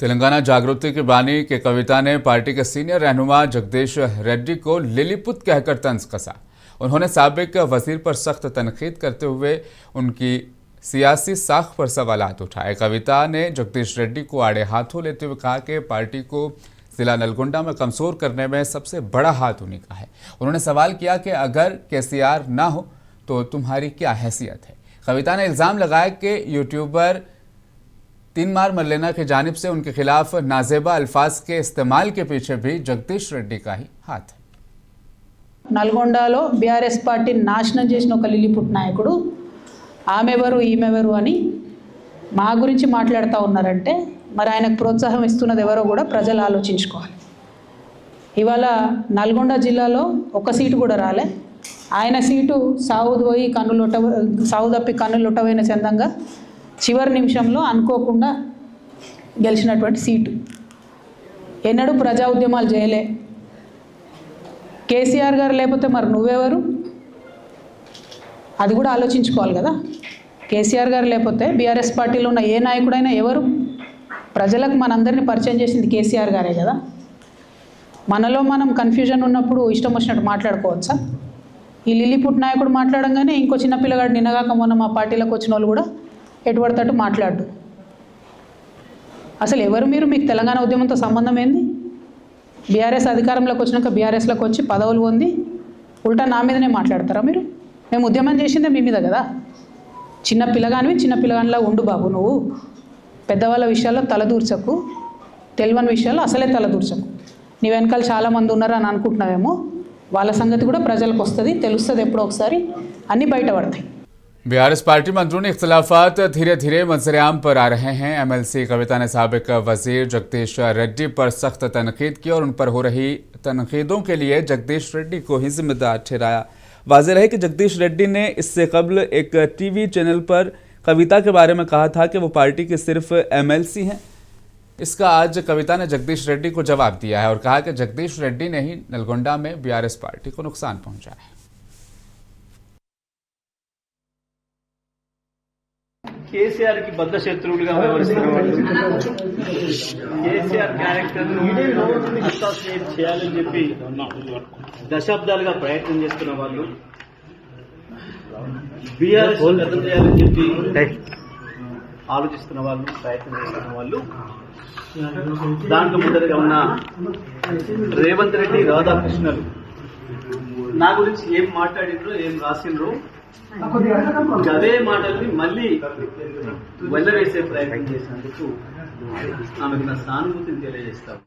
तेलंगाना जागृति की बानी के कविता ने पार्टी के सीनियर रहनुमा जगदीश रेड्डी को लिलीपुत कहकर तंज कसा। उन्होंने साबिक वजीर पर सख्त तनकीद करते हुए उनकी सियासी साख पर सवालात उठाए। कविता ने जगदीश रेड्डी को आड़े हाथों लेते हुए कहा कि पार्टी को जिला नलगोंडा में कमजोर करने में सबसे बड़ा हाथ उन्हीं का है। उन्होंने सवाल किया कि अगर केसीआर ना हो तो तुम्हारी क्या हैसियत है। कविता ने इल्ज़ाम लगाया कि यूट्यूबर तीनमार मल्लेना की जानिब से उनके खिलाफ नाजेबा अल्फाज के इस्तेमाल के पीछे भी जगदीश रेड्डी का ही हाथ है। నల్గొండలో బీఆర్ఎస్ పార్టీ నాశనం చేసిన ఒక లిలీపుట్ నాయకుడు ఆమెవరు ఈమెవరు అని మా గురించి మాట్లాడుతూ ఉన్నారంటే మరి ఆయనకు ప్రోత్సాహం ఇస్తున్నది ఎవరో కూడా ప్రజలు ఆలోచించుకోవాలి। ఇవాళ నల్గొండ జిల్లాలో ఒక సీటు కూడా రాలే। ఆయన సీటు సావు తప్పి కన్నులొట్టవైన చందంగా చివరి నిమిషంలో అనుకోకుండా గెలిచినటువంటి సీటు। ఎన్నడూ ప్రజా ఉద్యమాలు చేయలే। కేసీఆర్ గారు లేకపోతే మరి నువ్వెవరు అది కూడా ఆలోచించుకోవాలి కదా। కేసీఆర్ గారు లేకపోతే బీఆర్ఎస్ పార్టీలో ఉన్న ఏ నాయకుడైనా ఎవరు ప్రజలకు మనందరినీ పరిచయం చేసింది కేసీఆర్ గారే కదా। మనలో మనం కన్ఫ్యూజన్ ఉన్నప్పుడు ఇష్టం వచ్చినట్టు మాట్లాడుకోవచ్చా? ఈ లిలీపుట్ నాయకుడు మాట్లాడంగానే ఇంకో చిన్న పిల్లగాడు నిన్నగాక మొన్న మా పార్టీలోకి వచ్చిన వాళ్ళు కూడా ఎటుపడతట్టు మాట్లాడు। అసలు ఎవరు మీరు? మీకు తెలంగాణ ఉద్యమంతో సంబంధం ఏంది? బీఆర్ఎస్ అధికారంలోకి వచ్చినాక బీఆర్ఎస్లోకి వచ్చి పదవులు పొంది ఉల్టా నా మీదనే మాట్లాడతారా మీరు? మేము ఉద్యమం చేసిందే మీ మీద కదా। చిన్న పిల్లగానిలా ఉండు బాబు, నువ్వు పెద్దవాళ్ళ విషయాల్లో తలదూర్చకు, తెలియని విషయాల్లో అసలే తలదూర్చకు। నీ వెనకాల చాలామంది ఉన్నారు అని అనుకుంటున్నావేమో, వాళ్ళ సంగతి కూడా ప్రజలకు వస్తుంది, తెలుస్తుంది, ఎప్పుడో ఒకసారి అన్నీ బయటపడతాయి। बीआरएस पार्टी में अंदरूनी इख्तलाफात धीरे धीरे मंजरेआम पर आ रहे हैं। एमएलसी कविता ने साबिक वजीर जगदीश रेड्डी पर सख्त तनकीद की और उन पर हो रही तनकीदों के लिए जगदीश रेड्डी को ही जिम्मेदार ठहराया। वाज़ेह है कि जगदीश रेड्डी ने इससे कबल एक टीवी चैनल पर कविता के बारे में कहा था कि वो पार्टी के सिर्फ एमएलसी हैं। इसका आज कविता ने जगदीश रेड्डी को जवाब दिया है और कहा कि जगदीश रेड्डी ने ही नलगोंडा में बीआरएस पार्टी को नुकसान पहुंचाया है। కేసీఆర్ కి బద్ద శత్రువులుగా వ్యవహరిస్తున్న వాళ్ళు, కేసీఆర్ క్యారెక్టర్ అసాసినేట్ చేయాలని చెప్పి దశాబ్దాలుగా ప్రయత్నం చేస్తున్న వాళ్ళు, బీఆర్ఎస్ గతం చేయాలని చెప్పి ఆలోచిస్తున్న వాళ్ళు, ప్రయత్నం చేస్తున్న వాళ్ళు, దాంట్లో ముందరగా ఉన్న రేవంత్ రెడ్డి, రాధాకృష్ణలు నా గురించి ఏం మాట్లాడిండ్రో, ఏం రాసిండ్రో అదే మాటల్ని మళ్ళీ వెళ్ళవేసే ప్రయత్నం చేసినందుకు ఆమెకు నా సానుభూతిని తెలియజేస్తాను।